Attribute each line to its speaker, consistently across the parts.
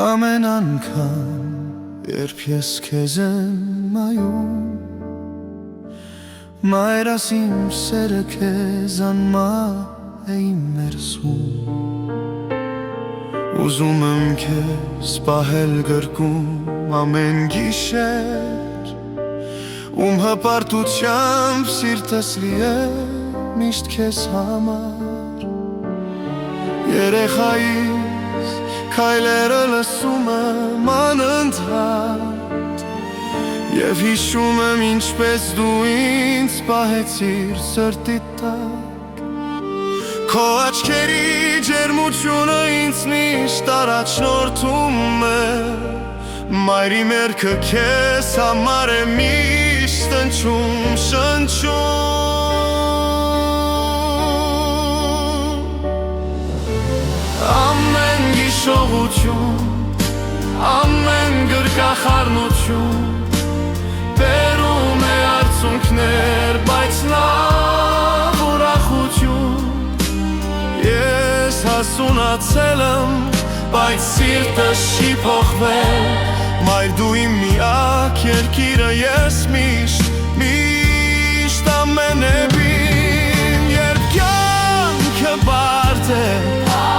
Speaker 1: Ամեն անգամ, երբ ես քեզ եմ նայում, մայրս իմ սերը քեզ անմահ է իմ ներսում, ուզում եմ քեզ պահել գրկում ամեն գիշեր, ում հպարտությամբ սիրտս լի է միշտ քեզ համար, երեխայիս քայլերը լսում եմ անընդհատ և հիշում եմ ինչպես դու ինձ պահեցիր սրտի տակ, քո աչքերի ջերմությունը ինձ միշտ առաջնորդում է, մայրի մերքը քեզ համար է միշտ ընչում, շնչում, ամեն գիշողություն, ամեն գրկախառնություն բերում է արցունքներ, բայց լավ ուրախություն, ես հասունացել եմ, բայց սիրտս չի փոխվել, մայր դու իմ միակ երկիրը, ես միշտ ամենևին, երբ կյանքը բարդ է,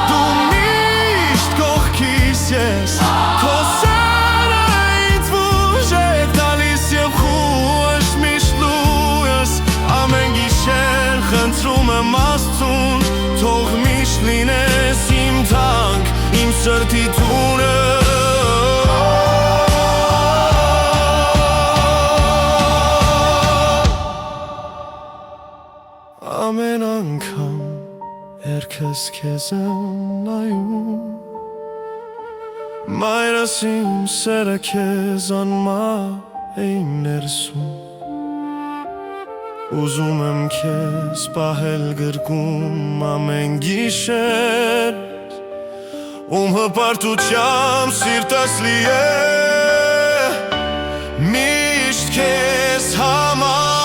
Speaker 1: դու միշտ կողքիս ես, քո սերը ինձ ուժ է տալիս և խուշ միշտ լույս, ամեն գիշեր խնդրում եմ Աստծուն, թող միշտ լինես իմ թանկ, իմ սրտի տունը, ամեն անգամ, երբ ես քեզ եմ նայում, մայրս իմ սերը քեզ անմահ է իմ ներսում, ուզում եմ քեզ պահել գրկում ամեն գիշեր, ում հպարտությամբ սիրտս լի է միշտ քեզ համար,